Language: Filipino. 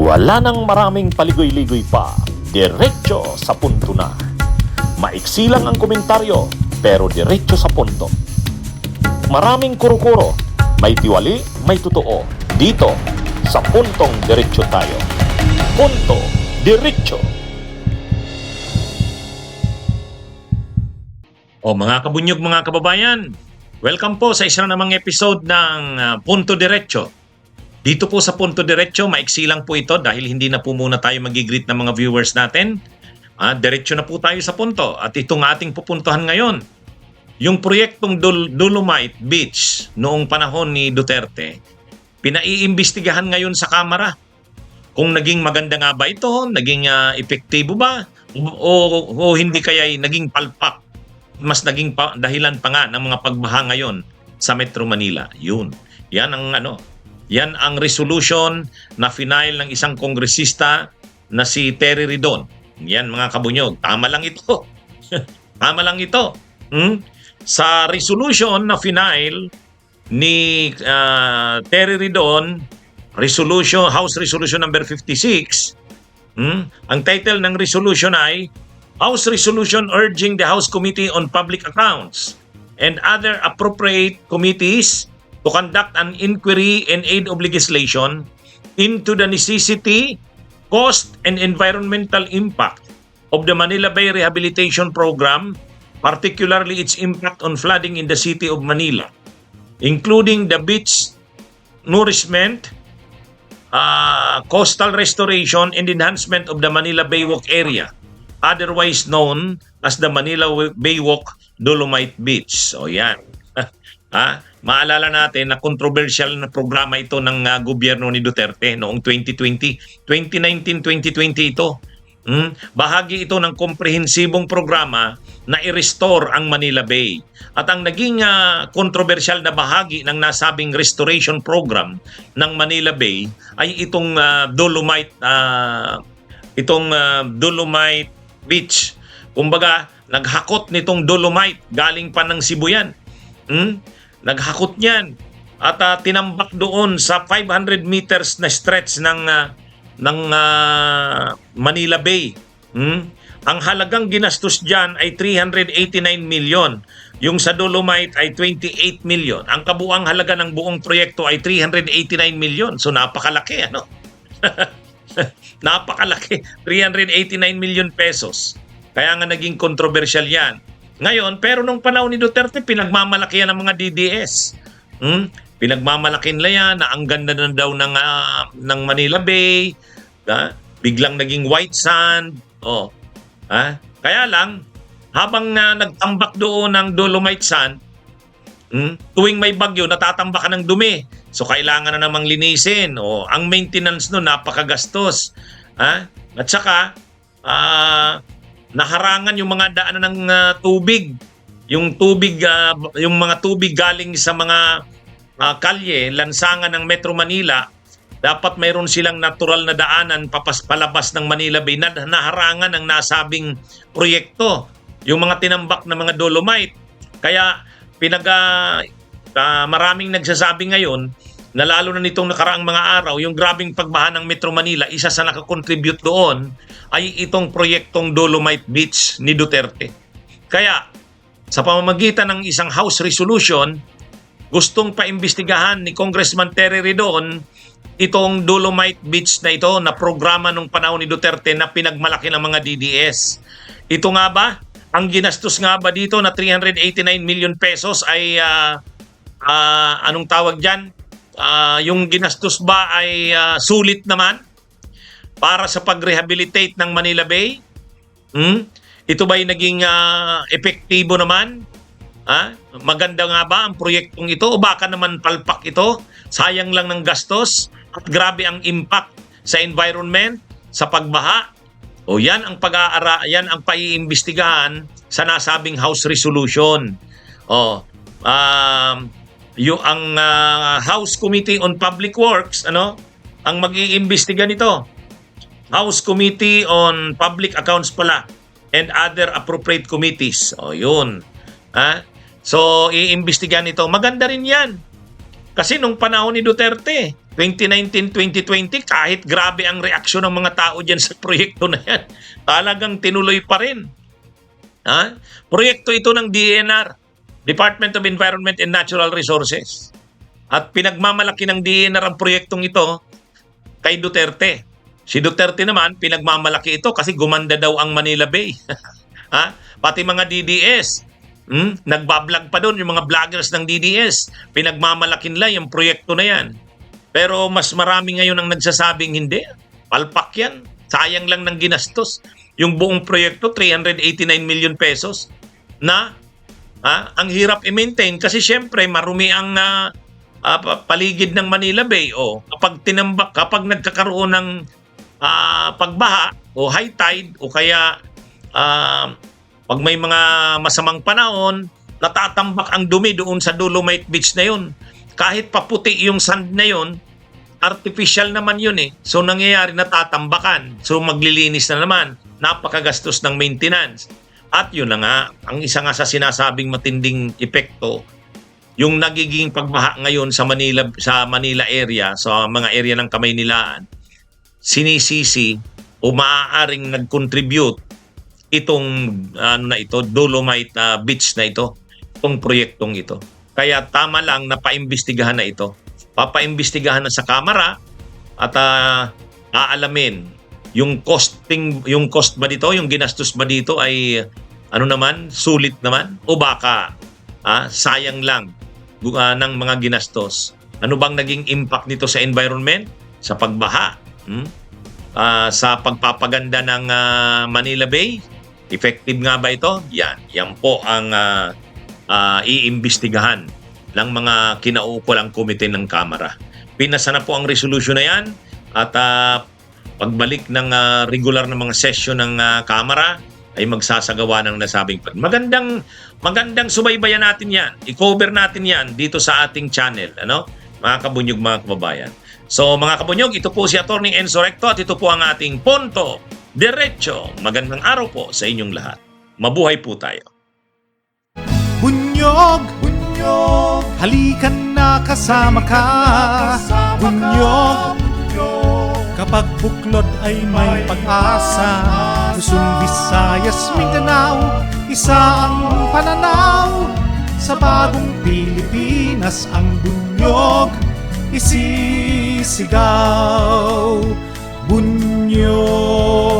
Wala nang maraming paligoy-ligoy pa, diretso sa punto na. Maiksi lang ang komentaryo, pero diretso sa punto. Maraming kuro-kuro, may tiwali, may totoo. Dito, sa puntong diretso tayo. Punto, diretso. O mga kabunyog, mga kababayan, welcome po sa isa namang episode ng Punto Diretso. Dito po sa Punto Diretso, maiksi lang po ito dahil hindi na po muna tayo mag-greet ng mga viewers natin. Diretso na po tayo sa punto at itong ating pupuntuhan ngayon. Yung proyektong Dolomite Beach noong panahon ni Duterte, pinaiimbestigahan ngayon sa Kamara. Kung naging maganda nga ba ito, naging epektibo ba, o hindi kaya naging palpak. Mas naging dahilan pa nga ng mga pagbaha ngayon sa Metro Manila. Yan ang resolution na final ng isang kongresista na si Terry Ridon. Yan mga kabunyog, tama lang ito. Tama lang ito. Sa resolution na final ni Terry Ridon, House Resolution number 56, ang title ng resolution ay House Resolution urging the House Committee on Public Accounts and other appropriate committees to conduct an inquiry in aid of legislation into the necessity, cost, and environmental impact of the Manila Bay Rehabilitation Program, particularly its impact on flooding in the city of Manila, including the beach nourishment, coastal restoration, and enhancement of the Manila Baywalk area, otherwise known as the Manila Baywalk Dolomite Beach. So yan. Maalala natin na controversial na programa ito ng gobyerno ni Duterte noong 2020. 2019-2020 ito. Bahagi ito ng komprehensibong programa na i-restore ang Manila Bay. At ang naging controversial na bahagi ng nasabing restoration program ng Manila Bay ay itong Dolomite Beach. Kumbaga, naghakot nitong Dolomite galing pa ng Cebu yan. Naghakot niyan at tinambak doon sa 500 meters na stretch ng Manila Bay. Ang halagang ginastos diyan ay 389 million. Yung sa Dolomite ay 28 million. Ang kabuang halaga ng buong proyekto ay 389 million. So napakalaki, ano? Napakalaki, 389 million pesos. Kaya nga naging controversial yan. Ngayon, pero nung panahon ni Duterte, pinagmamalaki yan ng mga DDS. Pinagmamalaki nila yan na ang ganda na daw ng Manila Bay. Biglang naging white sand. Kaya lang, habang nagtambak doon ng Dolomite sand, tuwing may bagyo, natatambak ka ng dumi. So, kailangan na namang linisin. Ang maintenance nun, napakagastos. At saka, naharangan yung mga daanan ng tubig. Yung mga tubig galing sa mga kalye, lansangan ng Metro Manila, dapat mayroon silang natural na daanan palabas ng Manila Bay na naharangan ng nasabing proyekto. Yung mga tinambak na mga Dolomite. Kaya maraming nagsasabi ngayon na lalo na nitong nakaraang mga araw, yung grabing pagbaha ng Metro Manila, isa sa nakakontribute doon ay itong proyektong Dolomite Beach ni Duterte. Kaya, sa pamamagitan ng isang House Resolution, gustong paimbestigahan ni Congressman Terry Ridon itong Dolomite Beach na ito na programa nung panahon ni Duterte na pinagmalaki ng mga DDS. Ito nga ba? Ang ginastos nga ba dito na 389 million pesos ay anong tawag dyan? Yung ginastos ba ay sulit naman para sa pag-rehabilitate ng Manila Bay? Ito ba ay naging epektibo naman? Maganda nga ba ang proyektong ito o baka naman palpak ito? Sayang lang ng gastos at grabe ang impact sa environment, sa pagbaha. Yan ang yan ang paiimbestigahan sa nasabing House Resolution. Ang House Committee on Public Works, ang mag-iimbestiga nito. House Committee on Public Accounts pala and other appropriate committees. Yun. So, iimbestigahan nito. Maganda rin yan. Kasi nung panahon ni Duterte, 2019-2020, kahit grabe ang reaksyon ng mga tao dyan sa proyekto na yan, talagang tinuloy pa rin. Ha? Proyekto ito ng DENR, Department of Environment and Natural Resources. At pinagmamalaki ng DENR ang proyektong ito kay Duterte. Si Duterte naman, pinagmamalaki ito kasi gumanda daw ang Manila Bay. Ha? Pati mga DDS, nagbablog pa doon yung mga vloggers ng DDS. Pinagmamalaki nila yung proyekto na yan. Pero mas marami ngayon ang nagsasabing hindi. Palpak yan. Sayang lang ng ginastos. Yung buong proyekto, 389 million pesos na ang hirap i-maintain kasi syempre marumi ang paligid ng Manila Bay. O kapag nagkakaroon ng pagbaha o high tide o kaya pag may mga masamang panahon, natatambak ang dumi doon sa Dolomite Beach na yun. Kahit paputi yung sand na yun, artificial naman yun eh. So nangyayari, natatambakan. So maglilinis na naman. Napakagastos ng maintenance. At yun na nga, ang isa nga sa sinasabing matinding epekto, yung nagiging pagbaha ngayon sa Manila area, sa mga area ng Kamaynilaan, sinisisi o maaaring nag-contribute itong Dolomite Beach na ito, itong proyektong ito. Kaya tama lang na paimbestigahan na ito. Papaimbestigahan na sa Kamara at aalamin yung cost ba dito, yung ginastos ba dito ay sulit naman o baka sayang lang ng mga ginastos. Ano bang naging impact nito sa environment, sa pagbaha, sa pagpapaganda ng Manila Bay? Effective nga ba ito? Yan po ang iimbestigahan ng mga kinauukulang komite ng Kamara. Pinasa na po ang resolution na yan at pagbalik ng regular na mga session ng Kamara ay magsasagawa ng nasabing magandang subaybayan natin yan. I-cover natin yan dito sa ating channel, mga kabunyog, mga kababayan. So mga kabunyog, ito po si Atty. Enzo Recto at ito po ang ating Punto Diretso. Magandang araw po sa inyong lahat. Mabuhay po tayo. Bunyog, bunyog, halikan na kasama ka. Bunyog, kapag buklod ay may pag-asa. Luzon, Visayas, Mindanao, isa ang pananaw. Sa bagong Pilipinas ang bunyog isisigaw. Bunyog.